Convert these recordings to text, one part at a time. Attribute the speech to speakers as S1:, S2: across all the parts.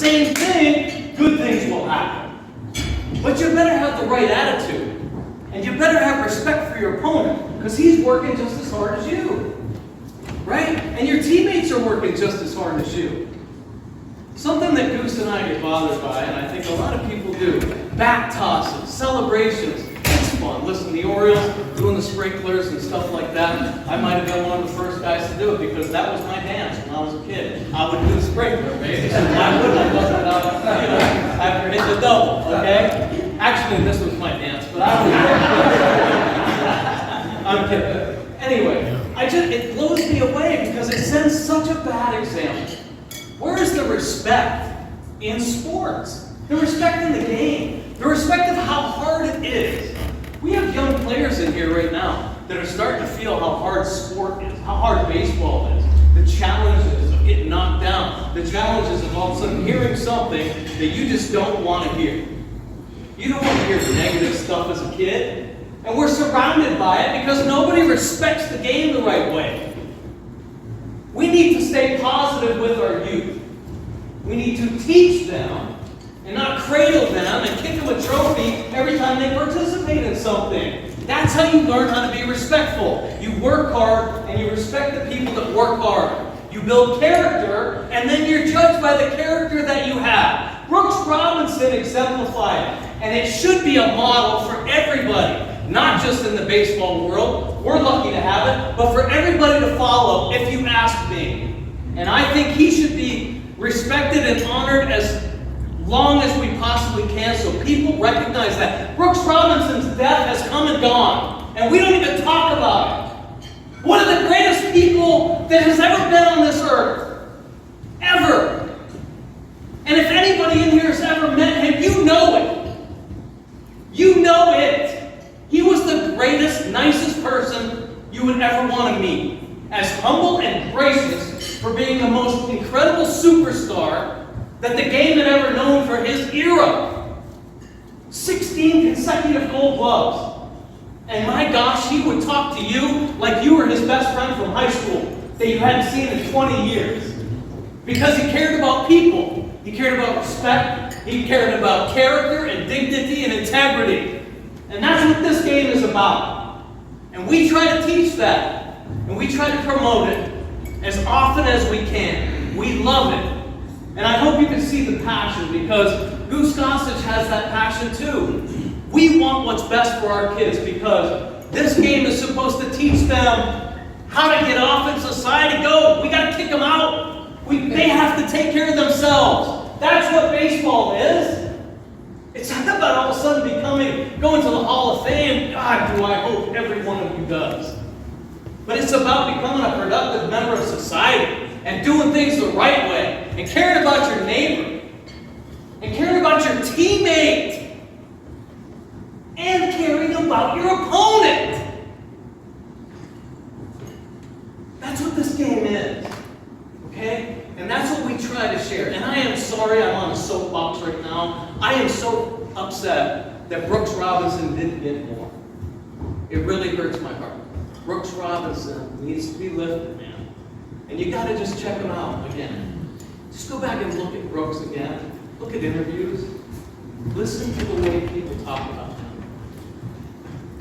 S1: same thing, good things will happen. But you better have the right attitude. And you better have respect for your opponent, because he's working just as hard as you. Right? And your teammates are working just as hard as you. Something that Goose and I get bothered by, and I think a lot of people do, back tosses, celebrations. It's fun. Listen, the Orioles doing the sprinklers and stuff like that. I might have been one of the first guys to do it because that was my dance when I was a kid. I would do the sprinkler, baby. So why wouldn't I bust it out, after hitting the double, okay? Actually, this was my dance, but I don't I'm kidding. Anyway, it blows me away because it sends such a bad example. Where is the respect in sports? The respect in the game. The respect of how hard it is. We have young players in here right now that are starting to feel how hard sport is, how hard baseball is. The challenges of getting knocked down. The challenges of all of a sudden hearing something that you just don't want to hear. You don't want to hear negative stuff as a kid. And we're surrounded by it because nobody respects the game the right way. We need to stay positive with our youth. We need to teach them and not cradle them and kick them a trophy every time they participate in something. That's how you learn how to be respectful. You work hard and you respect the people that work hard. You build character and then you're judged by the character that you have. Brooks Robinson exemplified it, and it should be a model for everybody. Not just in the baseball world, we're lucky to have it, but for everybody to follow if you ask me. And I think he should be respected and honored as long as we possibly can so people recognize that. Brooks Robinson's death has come and gone, and we don't even talk about it. One of the greatest people that has ever been on this earth. Ever. And if anybody in here has ever met him, you know it. You know it. He was the greatest, nicest person you would ever want to meet. As humble and gracious for being the most incredible superstar that the game had ever known for his era. 16 consecutive gold gloves. And my gosh, he would talk to you like you were his best friend from high school that you hadn't seen in 20 years. Because he cared about people. He cared about respect. He cared about character and dignity and integrity. And that's what this game is about. And we try to teach that. And we try to promote it as often as we can. We love it. And I hope you can see the passion because Goose Gossage has that passion too. We want what's best for our kids because this game is supposed to teach them how to get off in society. Go. We got to kick them out. They have to take care of themselves. That's what baseball is. It's not about all of a sudden going to the Hall of Fame. God, do I hope every one of you does. But it's about becoming a productive member of society and doing things the right way and caring about your neighbor and caring about your teammate and caring about your opponent. That's what this game is. Okay? And that's what we try to share. And I am sorry I'm on a soapbox right now. I am so upset that Brooks Robinson didn't get more. It really hurts my heart. Brooks Robinson needs to be lifted, man. And you got to just check him out again. Just go back and look at Brooks again. Look at interviews. Listen to the way people talk about him.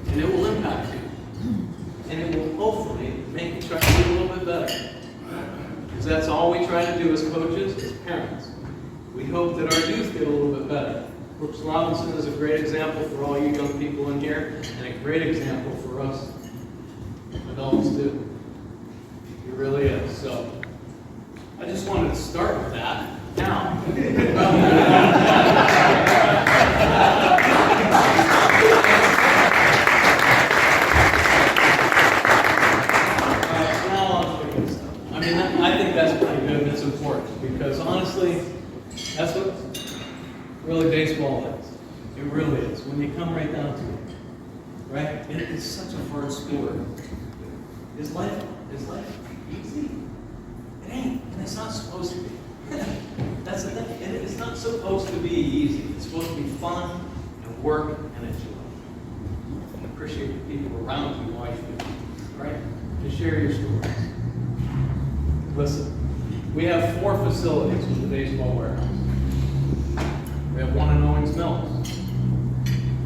S1: And it will impact you. And it will hopefully make you try to do a little bit better. Because that's all we try to do as coaches, as parents. We hope that our youth get a little bit better. Brooks Robinson is a great example for all you young people in here, and a great example for us adults too. He really is. So, I just wanted to start with that. Now, I think that's pretty good and it's important because honestly, that's what really baseball is. It really is. When you come right down to it, right? It is such a hard sport. Is life easy? It ain't, and it's not supposed to be. That's the thing. It's not supposed to be easy. It's supposed to be fun and work and enjoy. And appreciate the people around you while you do it, right? To share your stories. Listen, we have 4 facilities with the baseball warehouse.
S2: We have one in Owings Mills.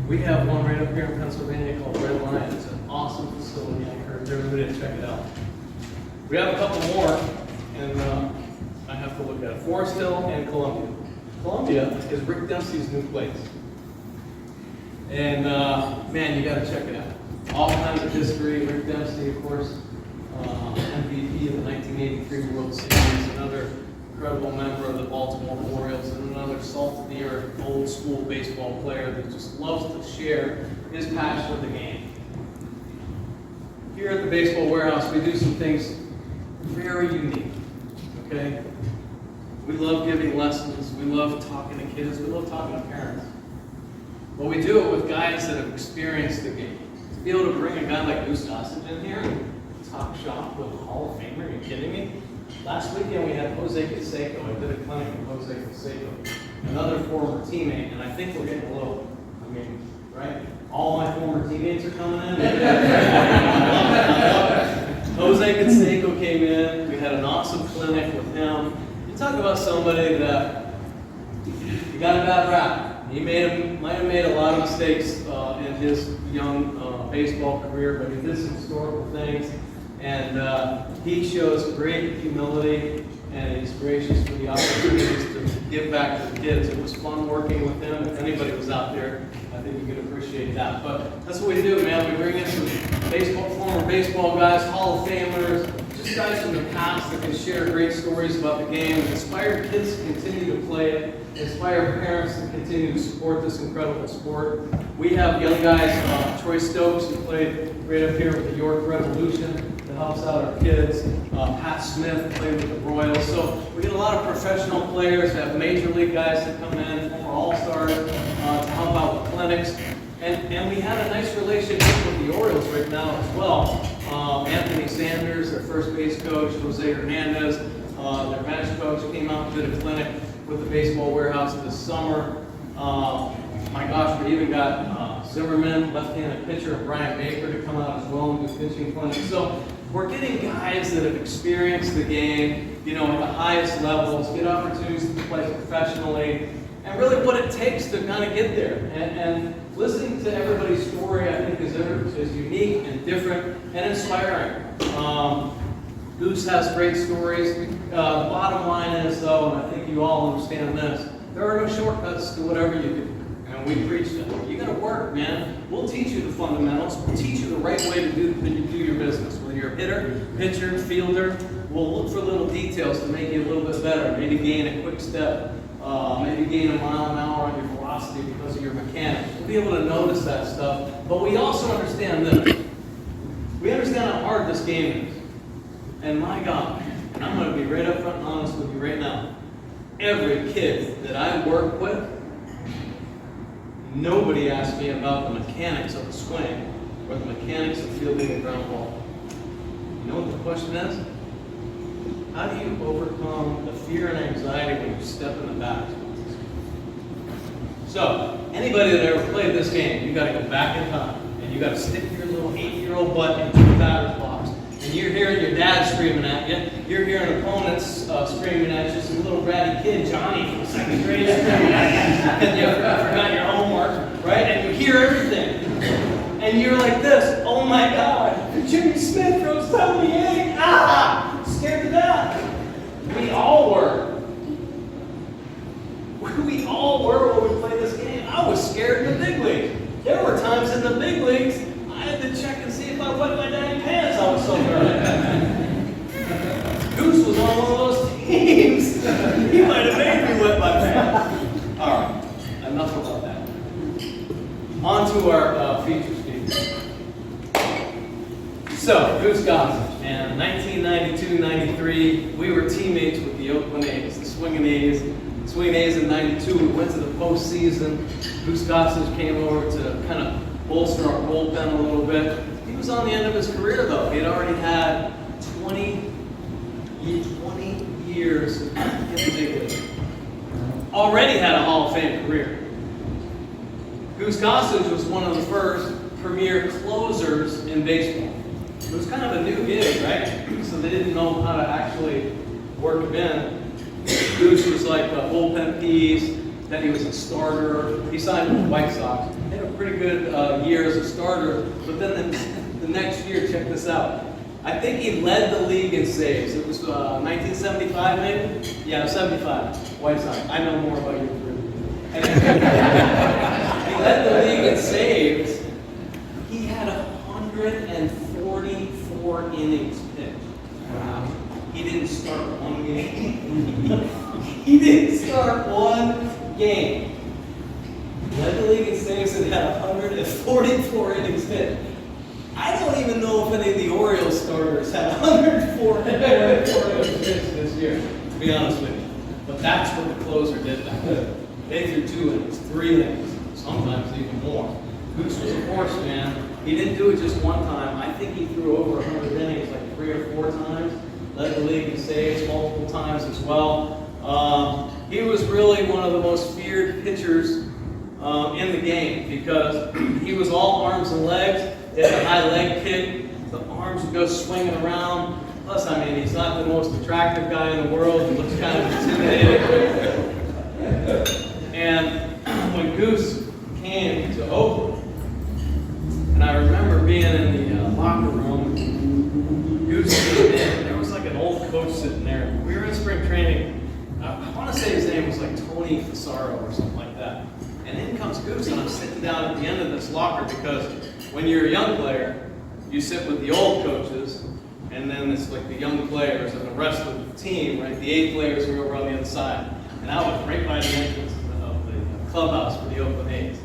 S2: We have one right up here in Pennsylvania called Red Lion. It's an awesome facility. I encourage everybody to check it out. We have a couple more, and I have to look at it. Forest Hill and Columbia. Columbia is Rick Dempsey's new place. And man, you gotta check it out. All kinds of history. Rick Dempsey, of course, MVP of the 1983 World Series, another incredible member of the Baltimore Orioles, and another salt-of-the-earth, old-school baseball player that just loves to share his passion for the game. Here at the Baseball Warehouse, we do some things very unique, okay? We love giving lessons, we love talking to kids, we love talking to parents. But we do it with guys that have experienced the game. To be able to bring a guy like Goose Gossage in here and talk shop with a Hall of Famer, are you kidding me? Last weekend we had Jose Canseco. I did a clinic with Jose Canseco, another former teammate, and I think we're getting a little, right? All my former teammates are coming in. Jose Canseco came in. We had an awesome clinic with him. You talk about somebody that he got a bad rap. He might have made a lot of mistakes in his young baseball career, but he did some historical things. And he shows great humility, and he's gracious for the opportunities to give back to the kids. It was fun working with him. If anybody was out there, I think you could appreciate that. But that's what we do, man. We bring in some former baseball guys, Hall of Famers, just guys from the past that can share great stories about the game, inspire kids to continue to play it, inspire parents to continue to support this incredible sport. We have young guys, Troy Stokes, who played right up here with the York Revolution, that helps out our kids. Pat Smith played with the Royals. So we get a lot of professional players, we have major league guys that come in, former all-stars, to help out with clinics. And we have a nice relationship with the Orioles right now as well. Anthony Sanders, their first base coach, Jose Hernandez, their bench coach, came out and did a clinic with the Baseball Warehouse this summer. My gosh, we even got Zimmerman, left-handed pitcher, and Brian Baker to come out as well and do pitching clinics. So we're getting guys that have experienced the game, at the highest levels, get opportunities to play professionally, and really what it takes to kind of get there. And listening to everybody's story, I think, is unique and different and inspiring. Goose has great stories. The bottom line is, though, and I think you all understand this, there are no shortcuts to whatever you do. And we preach that. You got to work, man. We'll teach you the fundamentals. We'll teach you the right way to do your business. Whether you're a hitter, pitcher, fielder, we'll look for little details to make you a little bit better. Maybe gain a quick step. Maybe gain a mile an hour on your velocity because of your mechanics. We'll be able to notice that stuff. But we also understand this. We understand how hard this game is. And my God, and I'm going to be right up front and honest with you right now. Every kid that I work with, nobody asks me about the mechanics of the swing or the mechanics of fielding a ground ball. You know what the question is? How do you overcome the fear and anxiety when you step in the bat? So, anybody that ever played this game, you got to go back in time, and you got to stick your little 8-year-old butt into the batter's box. And you're hearing your dad screaming at you. You're hearing opponents screaming at you. Some little ratty kid, Johnny from second grade, screaming at you. And you forgot your homework, right? And you hear everything. And you're like this, oh my God, Jimmy Smith throws 78. Ah! Scared to death. We all were. We all were when we played this game. I was scared in the big leagues. There were times in the big leagues I had to check and see if I wet my dang pants. I was so nervous. Goose was on one of those teams. He might have made me wet my pants. All right, enough about that. On to our feature speakers. So, Goose Gossage. And 1992-93, we were teammates with the Oakland A's, the Swinging A's. Swinging A's in 92, we went to the postseason. Goose Gossage came over to kind of bolster our bullpen a little bit. He was on the end of his career, though. He had already had 20 years in the big league. Already had a Hall of Fame career. Goose Gossage was one of the first premier closers in baseball. It was kind of a new gig, right? So they didn't know how to actually work him in. Goose was like a bullpen piece, Then he was a starter. He signed with the White Sox. He had a pretty good year as a starter. But then the next year, check this out. I think he led the league in saves. It was 1975, maybe? Yeah, 75. White Sox. I know more about you three. And he led the league in saves. He had 144 innings pitched. Wow. He didn't start one game. He didn't start one game. Led the league in saves and had 144 innings pitched. I don't even know if any of the Orioles starters had 104 innings pitched this year, to be honest with you. But that's what the closer did back then. They threw 2 innings, 3 innings, sometimes even more. Goose was a horse, man. He didn't do it just one time. I think he threw over 100 innings like 3 or 4 times. Led the league in saves multiple times as well. He was really one of the most feared pitchers in the game because he was all arms and legs. He had a high leg kick. The arms would go swinging around. Plus, I mean, he's not the most attractive guy in the world. He looks kind of intimidating. And when Goose came to Oakland, and I remember being in the locker room, Goose came in. There was like an old coach sitting there. We were in spring training. I want to say his name was like Tony Fasaro or something like that. And in comes Goose, and I'm sitting down at the end of this locker because when you're a young player, you sit with the old coaches, and then it's like the young players and the rest of the team, right? The 8 players were over on the other side. And I was right by the entrance of the clubhouse for the Oakland A's.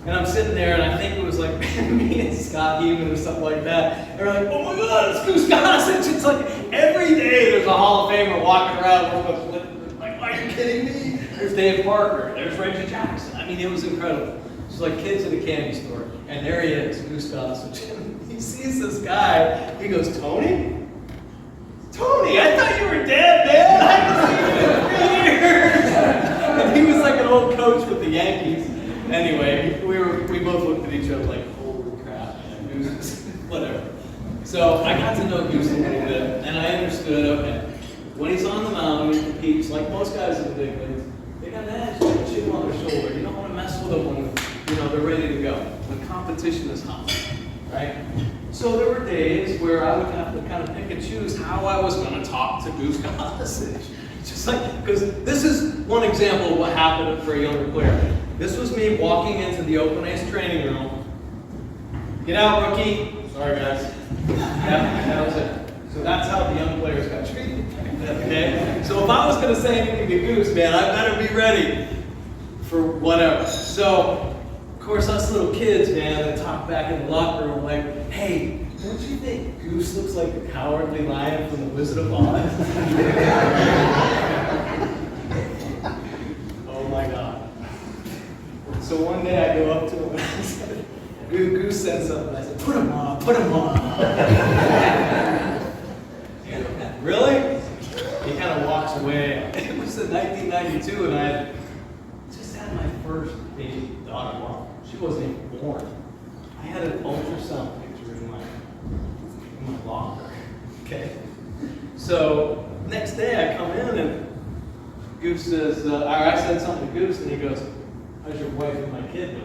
S2: And I'm sitting there, and I think it was like me and Scott Heeman or something like that. And we're like, oh my God, it's Goose Gossage. It's like every day there's a Hall of Famer walking around. Like, are you kidding me? There's Dave Parker. There's Reggie Jackson. I mean, it was incredible. It's like kids in a candy store. And there he is, Goose Gossage. He sees this guy. He goes, Tony? Tony, I thought you were dead, man. I haven't seen you in 3 years. And he was like an old coach with the Yankees. Anyway, we both looked at each other like, holy crap, man, Goose, whatever. So I got to know Goose a little bit, and I understood, okay, when he's on the mound, he competes, like most guys in the big leagues, they got an edge, like a chip on their shoulder. You don't want to mess with them when, they're ready to go, when competition is hot, right? So there were days where I would have to kind of pick and choose how I was going to talk to Goose Gossage. Just like, because this is one example of what happened for a younger player. This was me walking into the Oakland A's training room. Get out, rookie. Sorry, guys. Yeah, that was it. So that's how the young players got treated. Okay? So if I was going to say anything to Goose, man, I better be ready for whatever. So, of course, us little kids, man, that talk back in the locker room like, hey, don't you think Goose looks like the cowardly lion from the Wizard of Oz? Oh my God. So one day I go up to him and I said, Goose said something. I said, put him on, put him on. Really? He kind of walks away. It was in 1992 and I had just had my first baby daughter. Well, she wasn't even born. I had an ultrasound picture in my locker. Okay? So next day I come in and Goose says, or I said something to Goose and he goes, how's your wife and my kid doing?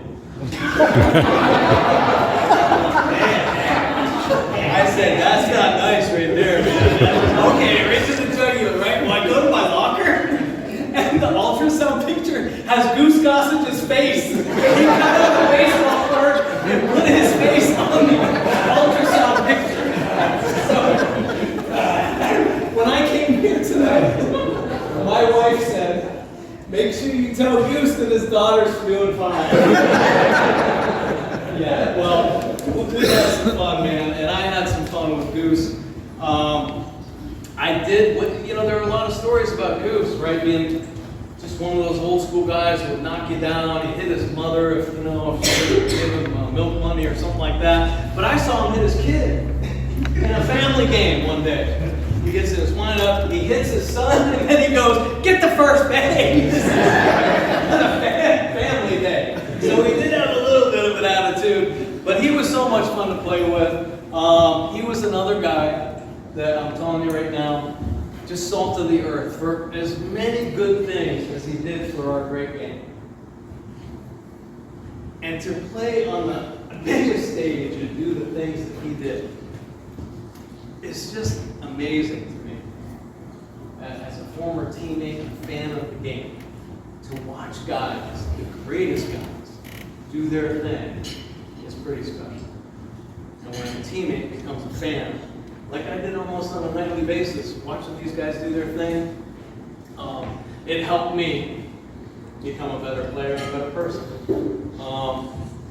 S2: I said, that's not nice right there, man. Okay, right to the jugular, right? Well, I go to my locker, and the ultrasound picture has Goose Gossage's face. He cut out the baseball card and put his face on the ultrasound picture. So, when I came here tonight, my wife said, make sure you tell Goose that his daughter's doing fine. Yeah, well, we had some fun, man, and I had some fun with Goose. There were a lot of stories about Goose, right? Being just one of those old school guys who would knock you down. He hit his mother if she would give him milk money or something like that. But I saw him hit his kid in a family game one day. He gets his wind up, he hits his son, and then he goes, get the first base! On a family day. So he did have a little bit of an attitude, but he was so much fun to play with. He was another guy that I'm telling you right now, just salt of the earth, for as many good things as he did for our great game. And to play on the biggest stage and do the things that he did is just amazing to me. As a former teammate and fan of the game, to watch guys, the greatest guys, do their thing is pretty special. And when a teammate becomes a fan, like I did almost on a nightly basis, watching these guys do their thing, it helped me become a better player and a better person.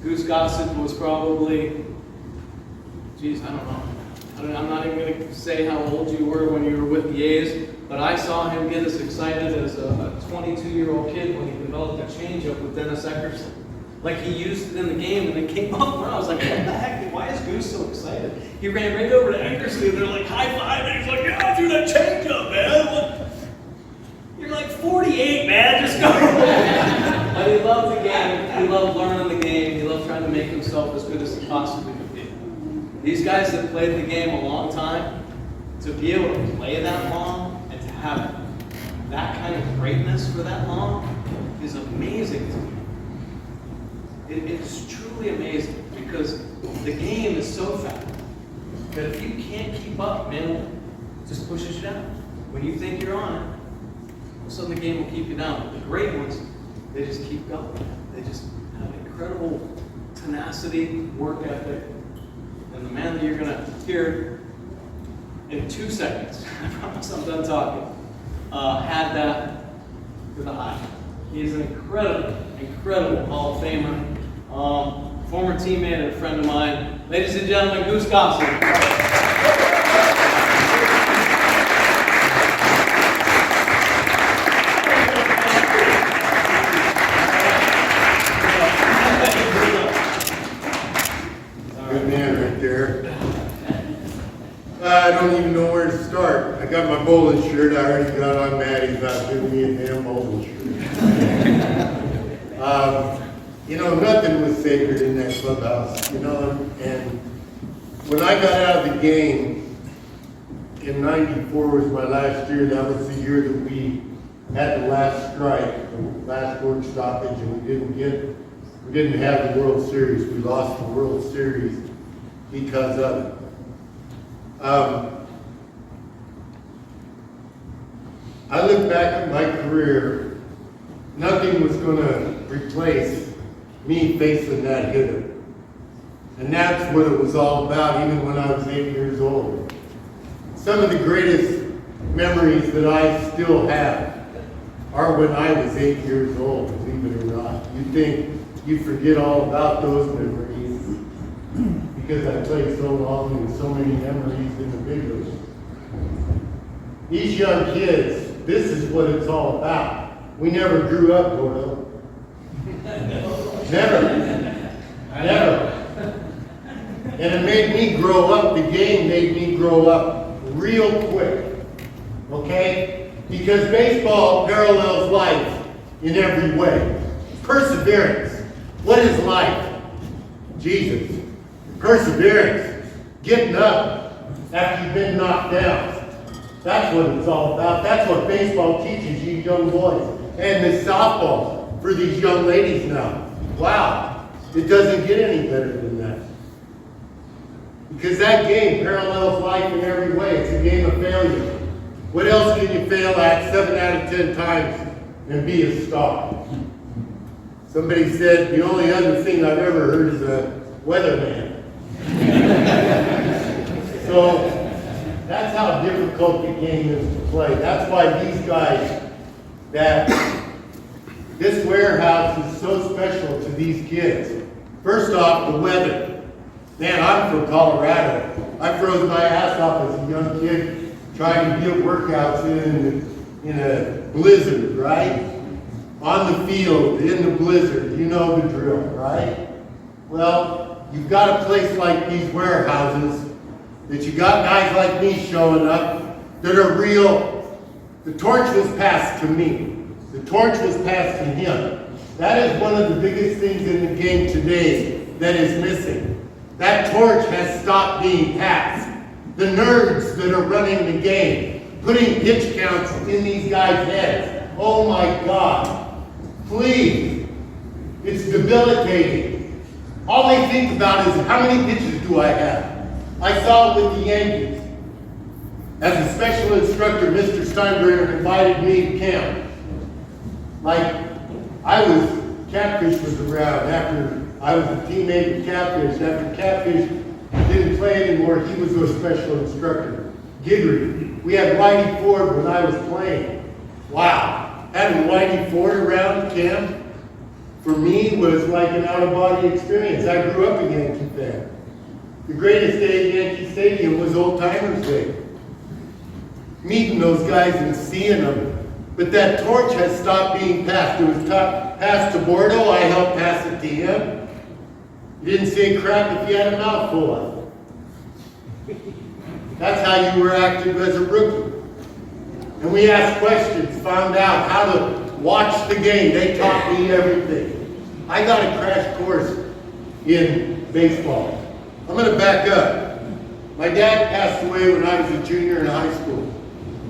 S2: Goose Gossage was probably, geez, I don't know. I'm not even going to say how old you were when you were with the A's, but I saw him get as excited as a 22-year-old kid when he developed a changeup with Dennis Eckersley. Like he used it in the game and it came up, and I was like, what the heck? Why is Goose so excited? He ran right over to Eckersley and they're like high-fiving. He's like, yeah, do that changeup, man. What? You're like 48, man. Just go. But he loved the game. He loved learning the game. He loved trying to make himself as good as he possibly could be. These guys that played the game a long time, to be able to play that long and to have that kind of greatness for that long is amazing to me. It's truly amazing because the game is so fast that if you can't keep up, man, it just pushes you down. When you think you're on it, all of a sudden the game will keep you down. But the great ones, they just keep going. They just have incredible tenacity, work ethic. And the man that you're going to hear in 2 seconds, I promise I'm done talking, had that to the high. He's an incredible Hall of Famer. Former teammate and a friend of mine. Ladies and gentlemen, Goose Gossage.
S3: Good man right there. I don't even know where to start. I got my bowling shirt. I already got on Maddie's about giving me a damn bowling shirt. You know, nothing was sacred in that clubhouse, you know, and when I got out of the game in '94 was my last year. That was the year that we had the last strike, the last work stoppage, and we didn't have the World Series. We lost the World Series because of it. I look back at my career, nothing was going to replace me facing that hitter. And that's what it was all about, even when I was 8 years old. Some of the greatest memories that I still have are when I was 8 years old, believe it or not. You'd think you'd forget all about those memories because I played so long and so many memories in the big leagues. These young kids, this is what it's all about. We never grew up, Nola. Never. And it made me grow up, the game made me grow up real quick. Okay? Because baseball parallels life in every way. Perseverance. What is life? Jesus. Perseverance. Getting up after you've been knocked down. That's what it's all about. That's what baseball teaches you young boys. And the softball for these young ladies now. Wow. It doesn't get any better than that. Because that game parallels life in every way. It's a game of failure. What else can you fail at 7 out of 10 times and be a star? Somebody said the only other thing I've ever heard is a weatherman. So that's how difficult the game is to play. That's why these guys, this warehouse is so special to these kids. First off, the weather. Man, I'm from Colorado. I froze my ass off as a young kid trying to get workouts in a blizzard, right? On the field, in the blizzard, you know the drill, right? Well, you've got a place like these warehouses that you got guys like me showing up that are real. The torch was passed to me. The torch was passed to him. That is one of the biggest things in the game today that is missing. That torch has stopped being passed. The nerds that are running the game, putting pitch counts in these guys' heads. Oh my God. Please. It's debilitating. All they think about is how many pitches do I have? I saw it with the Yankees. As a special instructor, Mr. Steinbrenner invited me to camp. Catfish was around after I was a teammate with Catfish. After Catfish didn't play anymore, he was a special instructor. Giggery. We had Whitey Ford when I was playing. Wow. Having Whitey Ford around camp, for me, was like an out-of-body experience. I grew up a Yankee fan. The greatest day at Yankee Stadium was Old Timers Day. Meeting those guys and seeing them. But that torch has stopped being passed. It was passed to Bordeaux. I helped pass it to him. You didn't say crap if you had a mouthful of it. That's how you were acting as a rookie. And we asked questions, found out how to watch the game. They taught me everything. I got a crash course in baseball. I'm going to back up. My dad passed away when I was a junior in high school.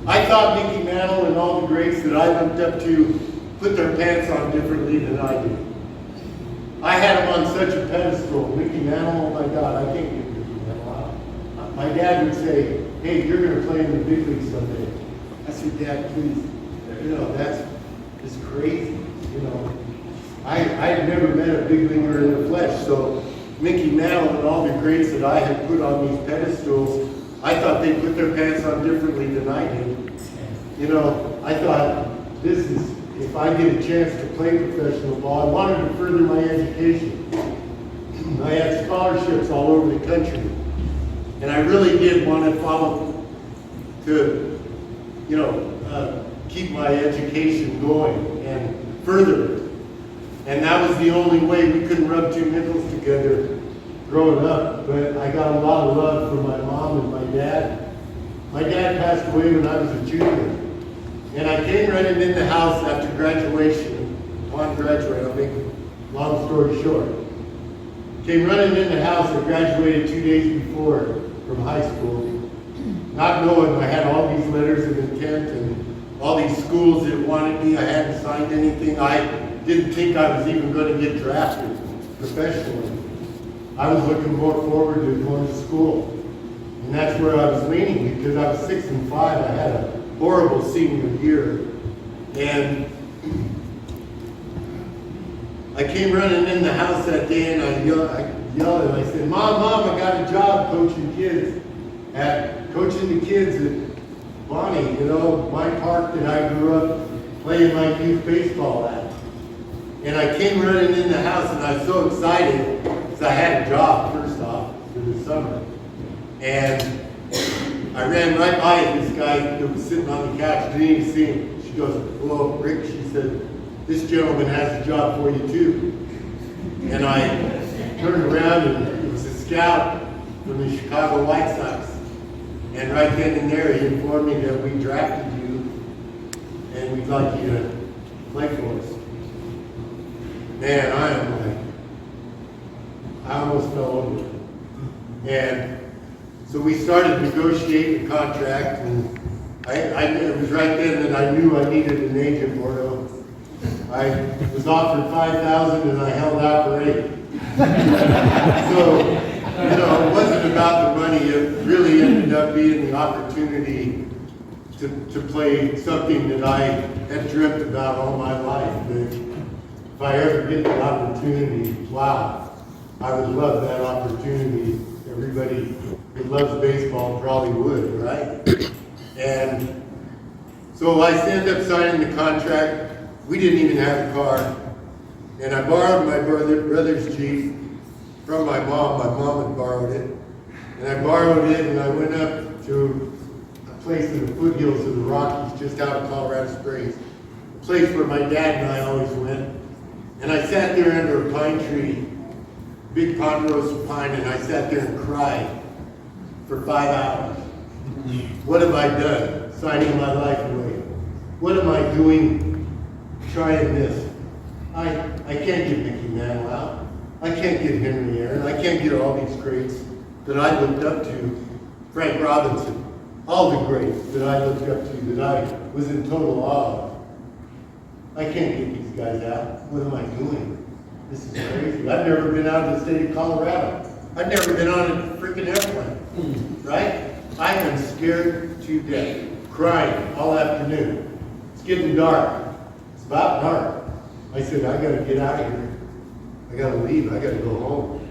S3: I thought Mickey Mantle and all the greats that I looked up to put their pants on differently than I did. I had him on such a pedestal. Mickey Mantle, oh my God, I can't get Mickey Mantle out. My dad would say, hey, you're going to play in the big leagues someday. I said, Dad, please. You know, that's crazy. You know, I had never met a big leaguer in the flesh, so Mickey Mantle and all the greats that I had put on these pedestals, I thought they put their pants on differently than I did. You know, I thought, if I get a chance to play professional ball, I wanted to further my education. I had scholarships all over the country. And I really did want to follow, to, you know, keep my education going and further it. And that was the only way. We couldn't rub two nickels together growing up, but I got a lot of love from my mom and my dad. My dad passed away when I was a junior, and I came running in the house after graduation. On graduate, I'll make a long story short. Came running in the house. I graduated 2 days before from high school, not knowing I had all these letters of intent and all these schools that wanted me. I hadn't signed anything. I didn't think I was even going to get drafted professionally. I was looking more forward to going to school. And that's where I was leaning, because I was 6 and 5. I had a horrible senior year. And I came running in the house that day and I yelled and I said, Mom, I got a job coaching the kids at Bonnie, you know, my park that I grew up playing my youth baseball at. And I came running in the house and I was so excited because I had a job, first off, for the summer. And I ran right by this guy that was sitting on the couch, didn't even see him. She goes, hello, Rick. She said, this gentleman has a job for you too. And I turned around and it was a scout from the Chicago White Sox. And right then and there, he informed me that we drafted you and we'd like you to play for us. Man, I almost fell over. And so we started negotiating the contract, and it was right then that I knew I needed an agent, Bordeaux. I was offered $5,000 and I held out for $8,000. So, you know, it wasn't about the money. It really ended up being the opportunity to play something that I had dreamt about all my life. That if I ever get the opportunity, wow, I would love that opportunity. Everybody who loves baseball probably would, right? And so I ended up signing the contract. We didn't even have a car. And I borrowed my brother's Jeep from my mom. My mom had borrowed it. And I borrowed it and I went up to a place in the foothills of the Rockies, just out of Colorado Springs. A place where my dad and I always went. And I sat there under a pine tree, big ponderosa pine, and I sat there and cried for 5 hours. What have I done? Signing my life away. What am I doing trying this? I can't get Mickey Mantle out. I can't get Henry Aaron. I can't get all these greats that I looked up to. Frank Robinson. all the greats that I looked up to, that I was in total awe of. I can't get these guys out. What am I doing? This is crazy. I've never been out of the state of Colorado. I've never been on a freaking airplane, right? I am scared to death, crying all afternoon. It's getting dark. It's about dark. I said, I gotta get out of here. I gotta leave. I gotta go home.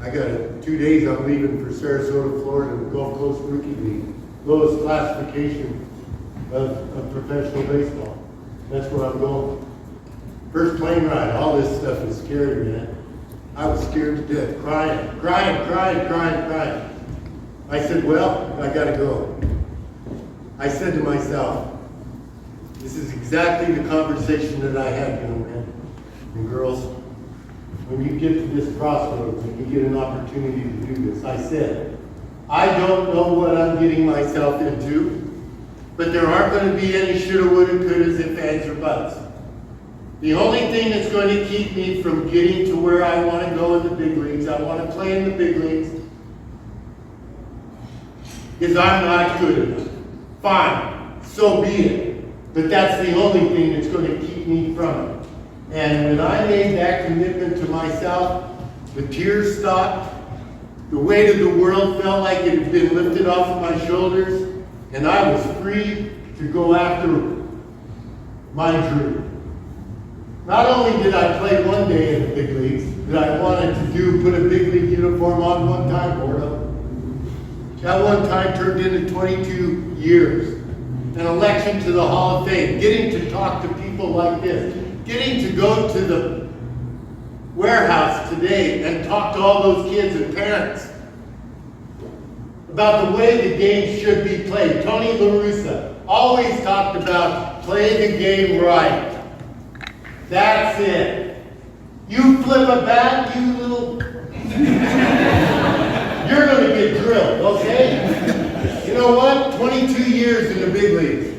S3: 2 days I'm leaving for Sarasota, Florida, the Gulf Coast Rookie League. Lowest classification of professional baseball. That's where I'm going. First plane ride, all this stuff is scary, man. I was scared to death, crying. I said, well, I gotta go. I said to myself, this is exactly the conversation that I had, young men and girls. When you get to this crossroads and you get an opportunity to do this, I said, I don't know what I'm getting myself into, but there aren't going to be any shoulda, woulda, couldas, if, ands, or buts. The only thing that's going to keep me from getting to where I want to go in the big leagues, I want to play in the big leagues, is I'm not good enough. Fine, so be it. But that's the only thing that's going to keep me from it. And when I made that commitment to myself, the tears stopped, the weight of the world felt like it had been lifted off of my shoulders, and I was free to go after my dream. Not only did I play one day in the big leagues that I wanted to do, put a big league uniform on one time, Bordeaux. That one time turned into 22 years. An election to the Hall of Fame, getting to talk to people like this, getting to go to the warehouse today and talk to all those kids and parents about the way the game should be played. Tony La Russa always talked about play the game right. That's it. You flip a bat, you little... You're going to get drilled, okay? You know what? 22 years in the big leagues.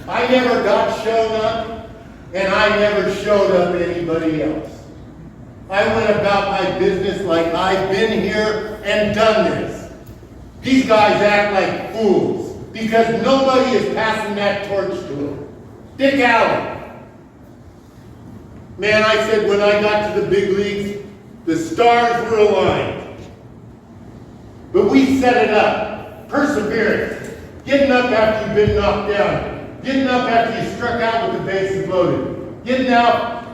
S3: I never got shown up, and I never showed up anybody else. I went about my business like I've been here and done this. These guys act like fools because nobody is passing that torch to them. Dick Allen. Man, I said when I got to the big leagues, the stars were aligned. But we set it up. Perseverance. Getting up after you've been knocked down. Getting up after you struck out with the bases loaded. Getting up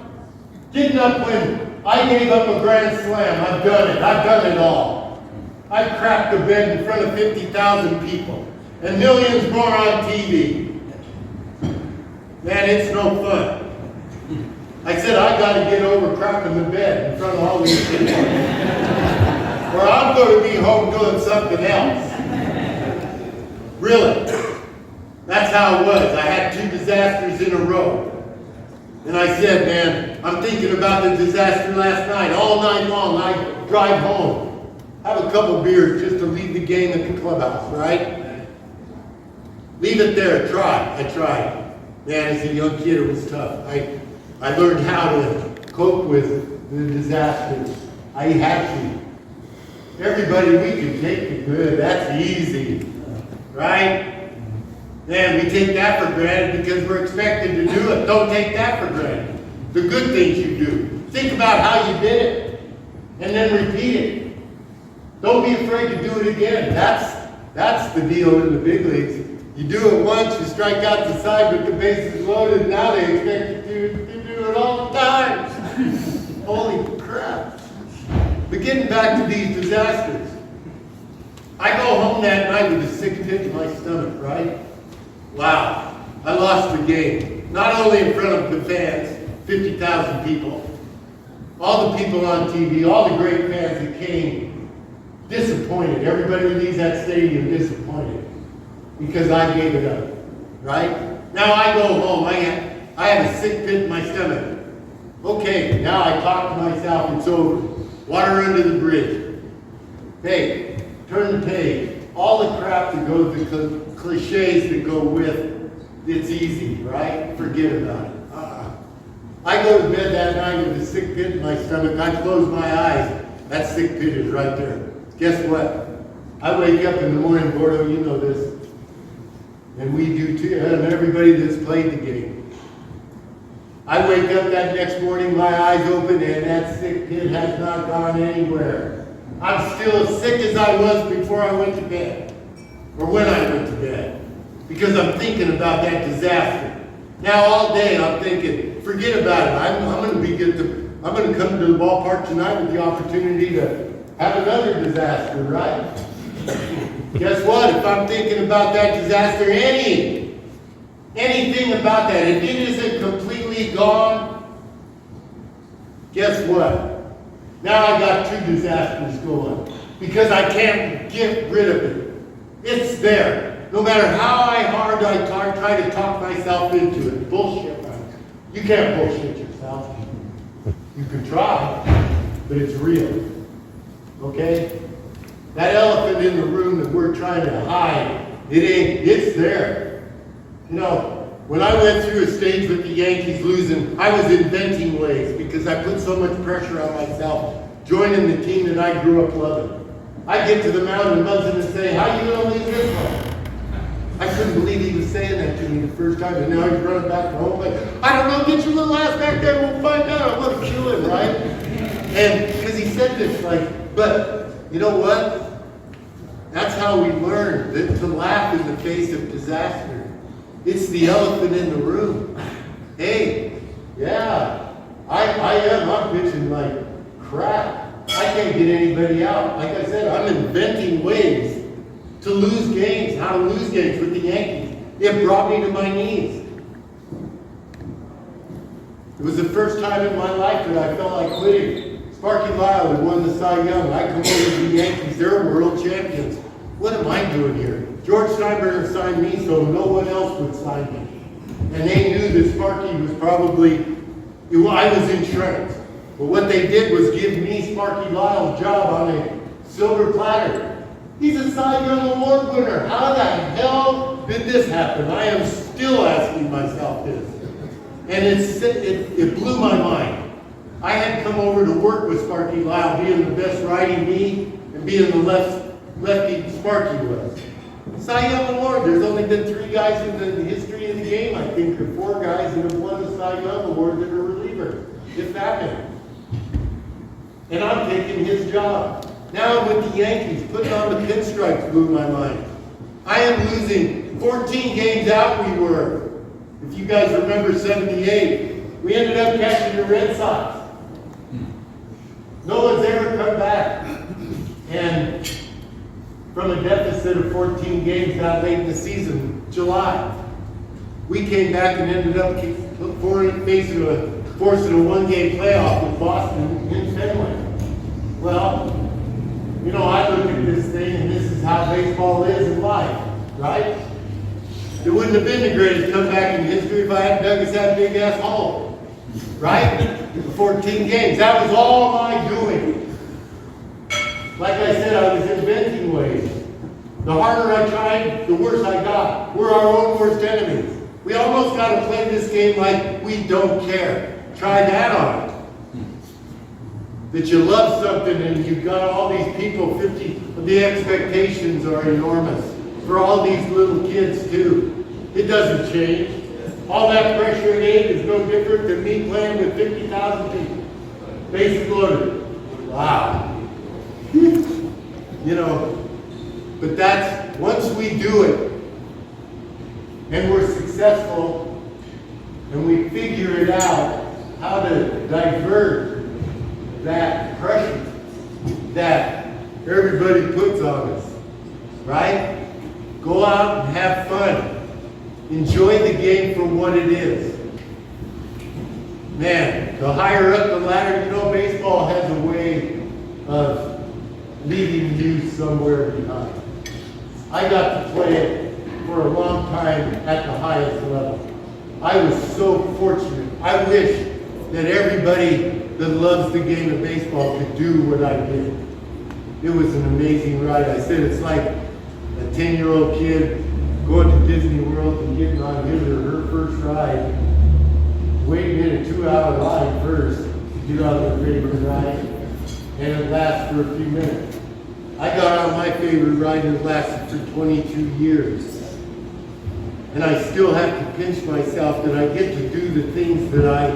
S3: when I gave up a grand slam. I've done it. I've done it all. I've crapped the bed in front of 50,000 people. And millions more on TV. Man, it's no fun. I said, I got to get over crapping the bed in front of all these people. Or I'm going to be home doing something else. Really. That's how it was. I had 2 disasters in a row. And I said, man, I'm thinking about the disaster last night. All night long, I drive home. Have a couple beers just to leave the game at the clubhouse, right? Leave it there. I tried. Man, as a young kid, it was tough. I learned how to cope with the disasters. I had to. Everybody, we can take the good. That's easy. Right? Man, we take that for granted because we're expected to do it. Don't take that for granted. The good things you do. Think about how you did it. And then repeat it. Don't be afraid to do it again. That's the deal in the big leagues. You do it once, you strike out the side with the bases loaded, now they expect you to do it all the time. Holy crap. But getting back to these disasters. I go home that night with a sick pit in my stomach, right? Wow. I lost the game. Not only in front of the fans, 50,000 people, all the people on TV, all the great fans that came, disappointed. Everybody who leaves that stadium disappointed. Because I gave it up, right? Now I go home, I have a sick pit in my stomach. Okay, now I talk to myself, it's over. Water under the bridge. Hey, turn the page. All the crap that goes, the cliches that go with, it's easy, right? Forget about it. I go to bed that night with a sick pit in my stomach, I close my eyes, that sick pit is right there. Guess what? I wake up in the morning, Bordeaux, you know this. And we do too, and everybody that's played the game. I wake up that next morning, my eyes open, and that sick kid has not gone anywhere. I'm still as sick as I was before I went to bed, or when I went to bed, because I'm thinking about that disaster. Now all day I'm thinking, forget about it. I'm going to come to the ballpark tonight with the opportunity to have another disaster, right? Guess what? If I'm thinking about that disaster, anything about that, if it isn't completely gone, guess what? Now I got two disasters going because I can't get rid of it. It's there. No matter how hard I try to talk myself into it. Bullshit, right? You can't bullshit yourself. You can try, but it's real. Okay? That elephant in the room that we're trying to hide, it's there. You know, when I went through a stage with the Yankees losing, I was inventing ways because I put so much pressure on myself, joining the team that I grew up loving. I get to the mound and Munson and say, how you gonna lose this one? I couldn't believe he was saying that to me the first time, and now he's running back home like, I don't know, get your little ass back there, we'll find out, I'm gonna kill him, right? And because he said this, like, but you know what? That's how we learn that to laugh in the face of disaster. It's the elephant in the room. Hey, yeah, I'm pitching like crap. I can't get anybody out. Like I said, I'm inventing ways to lose games, how to lose games with the Yankees. It brought me to my knees. It was the first time in my life that I felt like quitting. Sparky Lyle had won the Cy Young. I come over to the Yankees, they're world champions. What am I doing here? George Steinbrenner signed me so no one else would sign me. And they knew that Sparky was probably, I was insurance. But what they did was give me Sparky Lyle's job on a silver platter. He's a Cy Young Award winner. How the hell did this happen? I am still asking myself this. And it blew my mind. I had come over to work with Sparky Lyle, being the best righty me and being the lefty Sparky was. Cy Young Award, there's only been 3 guys in the history of the game, I think, or 4 guys that have won the Cy Young Award that are relievers, if that many. And I'm taking his job. Now I'm with the Yankees, putting on the pinstripes blew my mind. I am losing 14 games out we were. If you guys remember 78, we ended up catching the Red Sox. No one's ever come back. And from a deficit of 14 games that late in the season, July, we came back and ended up forcing a one-game playoff with Boston in Fenway. Well, you know, I look at this thing and this is how baseball is in life, right? It wouldn't have been the greatest comeback in history if I hadn't dug us that big ass hole, right? 14 games, that was all my doing. Like I said, I was inventing ways. The harder I tried, the worse I got. We're our own worst enemies. We almost got to play this game like we don't care. Try that on it. That you love something and you've got all these people, the expectations are enormous. For all these little kids too. It doesn't change. All that pressure at 8 is no different than me playing with 50,000 people. Bases loaded. Wow. You know, but that's, once we do it, and we're successful, and we figure it out, how to divert that pressure that everybody puts on us, right? Go out and have fun. Enjoy the game for what it is. Man, the higher up the ladder, you know, baseball has a way of leaving you somewhere behind. I got to play it for a long time at the highest level. I was so fortunate. I wish that everybody that loves the game of baseball could do what I did. It was an amazing ride. I said it's like a 10-year-old kid going to Disney World and getting on his or her first ride, waiting in a 2-hour line first to get on their favorite ride, and it lasts for a few minutes. I got on my favorite ride and it lasted for 22 years. And I still have to pinch myself that I get to do the things that I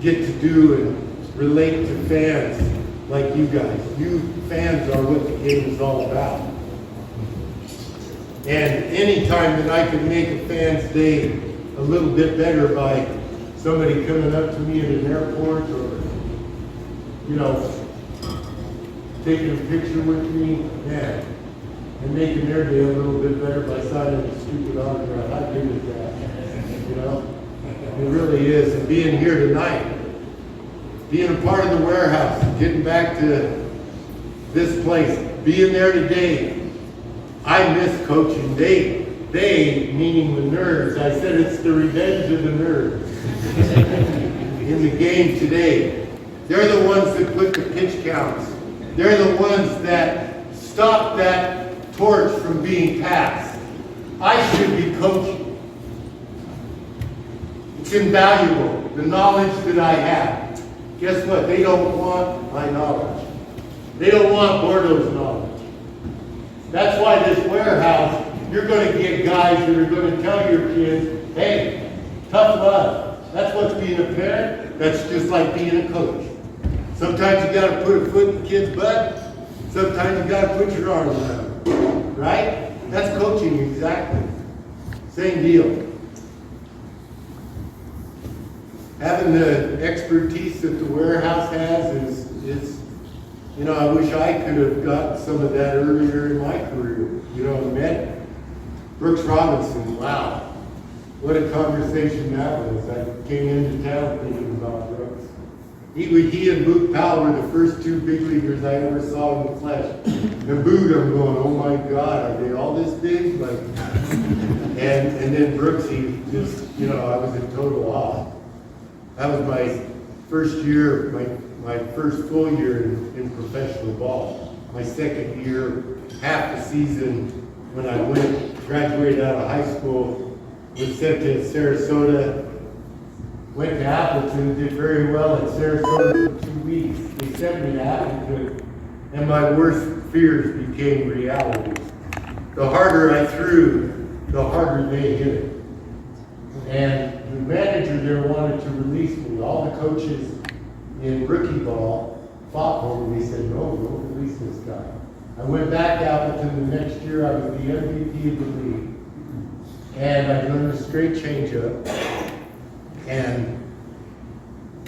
S3: get to do and relate to fans like you guys. You fans are what the game is all about. And any time that I can make a fan's day a little bit better by somebody coming up to me at an airport or, you know, taking a picture with me, man, and making their day a little bit better by signing a stupid autograph. How good is that? You know? It really is. And being here tonight, being a part of the warehouse, getting back to this place, being there today, I miss coaching. They meaning the nerds. I said it's the revenge of the nerds in the game today. They're the ones that put the pitch counts. They're the ones that stop that torch from being passed. I should be coaching. It's invaluable, the knowledge that I have. Guess what? They don't want my knowledge. They don't want Bordeaux's knowledge. That's why this warehouse, you're going to get guys that are going to tell your kids, hey, tough love. That's what's being a parent. That's just like being a coach. Sometimes you got to put a foot in the kid's butt. Sometimes you got to put your arm around them. Right? That's coaching exactly. Same deal. Having the expertise that the warehouse has is, you know, I wish I could have got some of that earlier in my career. You know, met Brooks Robinson. Wow. What a conversation that was. I came into town thinking about Brooks. He and Boot Powell were the first two big leaguers I ever saw in the flesh. And Boot, I'm going, oh my God, are they all this big? Like, and then Brooks, he just, you know, I was in total awe. That was my first year, my first full year in professional ball. My second year, half the season, when I graduated out of high school, was sent to Sarasota, went to Appleton, did very well at Sarasota for 2 weeks. They sent me to Appleton, and my worst fears became realities. The harder I threw, the harder they hit it. And the manager there wanted to release me. All the coaches in rookie ball fought for me. They said, no, don't release this guy. I went back to Appleton the next year. I was the MVP of the league. And I learned a straight changeup. And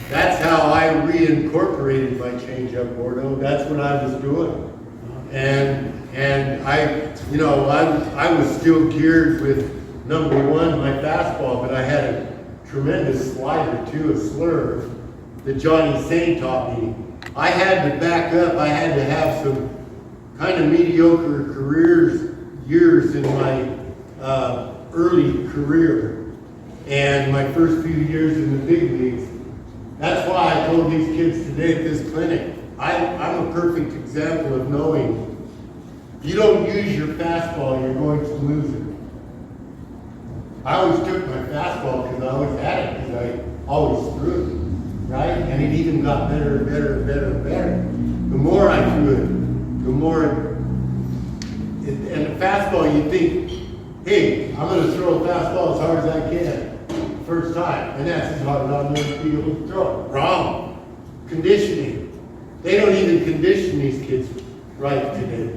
S3: that's how I reincorporated my changeup, Bordeaux. That's what I was doing. And I, you know, I was still geared with number one, my fastball, but I had a tremendous slider too, a slur that Johnny Sain taught me. I had to back up. I had to have some kind of mediocre years in my early career and my first few years in the big leagues. That's why I told these kids today at this clinic, I'm a perfect example of knowing if you don't use your fastball, you're going to lose it. I always took my fastball because I always had it because I always threw it, right? And it even got better and better and better and better. The more I threw it, the more and the fastball, you think, hey, I'm going to throw a fastball as hard as I can first time, and that's as hard as I'm going to be able to throw it. Wrong. Conditioning. They don't even condition these kids right today.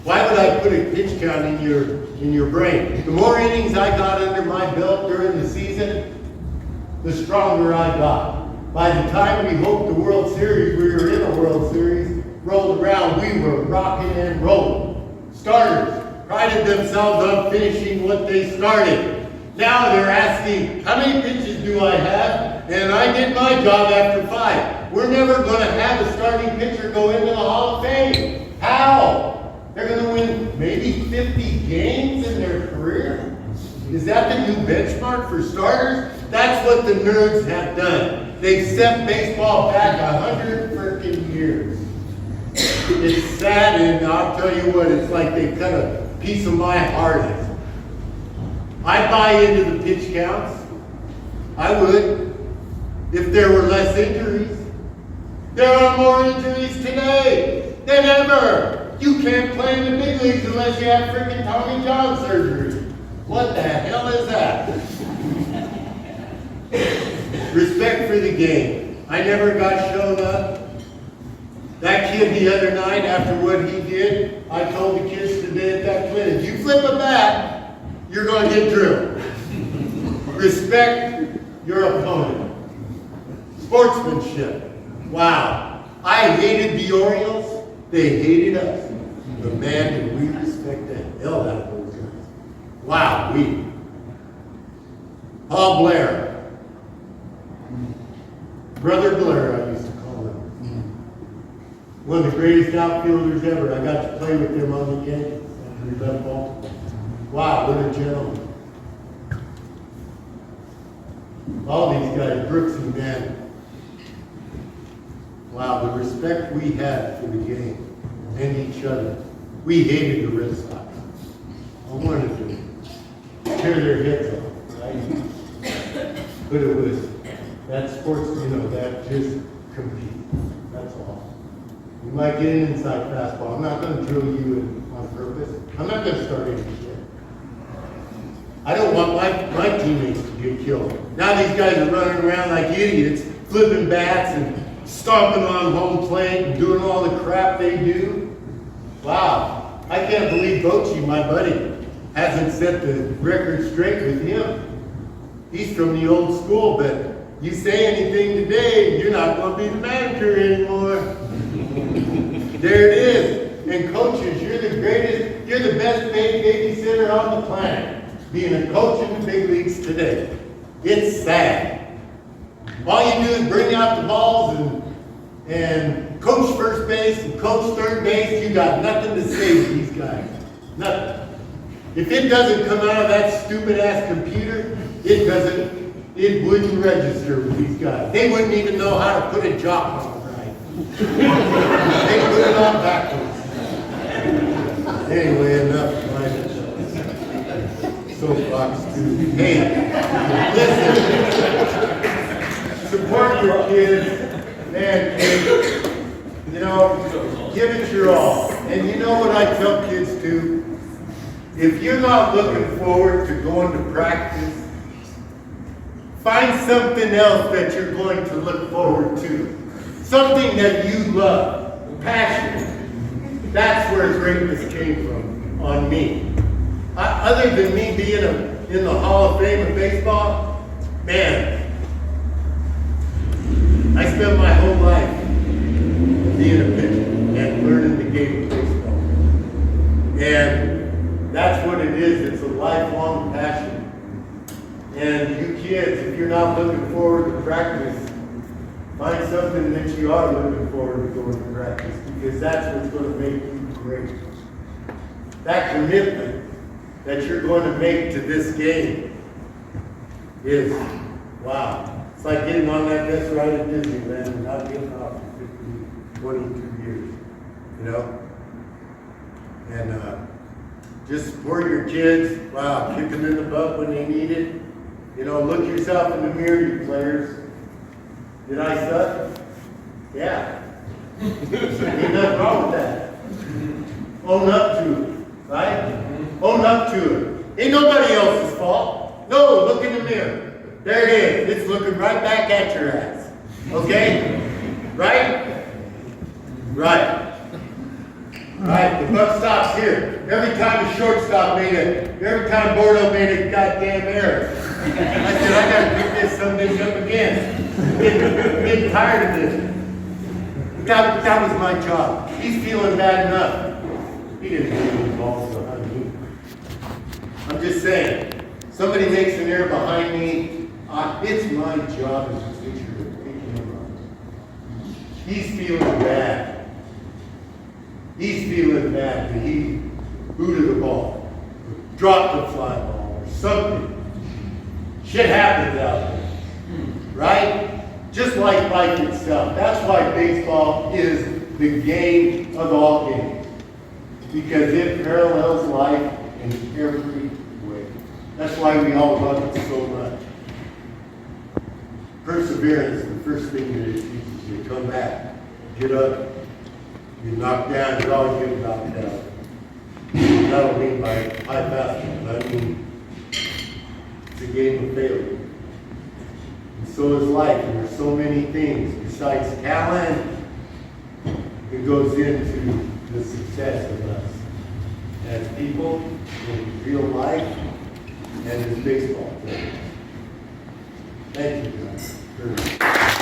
S3: Why would I put a pitch count in your brain? The more innings I got under my belt during the season, the stronger I got. By the time we hoped the World Series, we were in a World Series, rolled around, we were rocking and rolling. Starters prided themselves on finishing what they started. Now they're asking, how many pitches do I have? And I did my job after 5. We're never going to have a starting pitcher go into the Hall of Fame. How? They're going to win maybe 50 games in their career? Is that the new benchmark for starters? That's what the nerds have done. They've set baseball back 100 freaking years. It's sad, and I'll tell you what, it's like they cut a piece of my heart out. I buy into the pitch counts. I would, if there were less injuries. There are more injuries today than ever. You can't play in the big leagues unless you have freaking Tommy John surgery. What the hell is that? Respect for the game. I never got shown up. That kid the other night, after what he did, I told the kids today at that clinic, you flip a bat, you're going to get drilled. Respect your opponent. Sportsmanship. Wow. I hated the Orioles. They hated us. But man, did we respect the hell out of those guys. Wow, we. Paul Blair. Brother Blair, I used to call him. One of the greatest outfielders ever. I got to play with him on the Yankees after he left Baltimore. Wow, what a gentleman. All these guys, Brooks and Mann. Wow, the respect we had for the game and each other. We hated the Red Sox. I wanted to tear their heads off, right? But it was, that sports, that just compete. That's all. You might get an inside fastball. I'm not going to drill you in on purpose. I'm not going to start any shit. I don't want my teammates to get killed. Now these guys are running around like idiots, flipping bats and stomping on home plate and doing all the crap they do. Wow. I can't believe Bochy, my buddy, hasn't set the record straight with him. He's from the old school, but you say anything today, you're not going to be the manager anymore. There it is. And coaches, you're the greatest, you're the best paid babysitter on the planet, being a coach in the big leagues today. It's sad. All you do is bring out the balls and coach first base and coach third base. You got nothing to say to these guys. Nothing. If it doesn't come out of that stupid ass computer, it wouldn't register with these guys. They wouldn't even know how to put a jock on right. They put it on backwards. Anyway, enough of my soapbox too. Hey, listen, support your kids, man, give it your all. And you know what I tell kids too? If you're not looking forward to going to practice, find something else that you're going to look forward to. Something that you love, passion. That's where greatness came from on me. Other than me being in the Hall of Fame of baseball, man, I spent my whole life being a pitcher and learning the game of baseball. And that's what it is. It's a lifelong passion. And you kids, if you're not looking forward to practice, find something that you are looking forward to going to practice, because that's what's going to make you great. That commitment that you're going to make to this game is, wow. It's like getting on that bus ride at Disneyland and not getting off for 22 years, And just support your kids. Wow, kick them in the butt when they need it. Look yourself in the mirror, you players. Did I suck? Yeah. Ain't nothing wrong with that. Own up to it, right? Own up to it. Ain't nobody else's fault. No, look in the mirror. There it is. It's looking right back at your ass. Okay? Right? Right. Right, the buck stops here. Every time the shortstop every time Bordeaux made a goddamn error. I said, I gotta pick this someday up again. Getting tired of this. That was my job. He's feeling bad enough. He didn't do the balls behind me. I'm just saying, somebody makes an error behind me, it's my job as a teacher to pick him up. He's feeling bad. He's feeling bad that he booted the ball, dropped the fly ball, or something. Shit happens out there, right? Just like life itself. That's why baseball is the game of all games, because it parallels life in every way. That's why we all love it so much. Perseverance is the first thing that it teaches you. Come back, get up. You're knocked down, you're always getting knocked down. I don't mean by high fastball, I mean It's a game of failure. And so is life, and there's so many things besides talent that goes into the success of us as people, in real life, and as baseball players. Thank you, guys.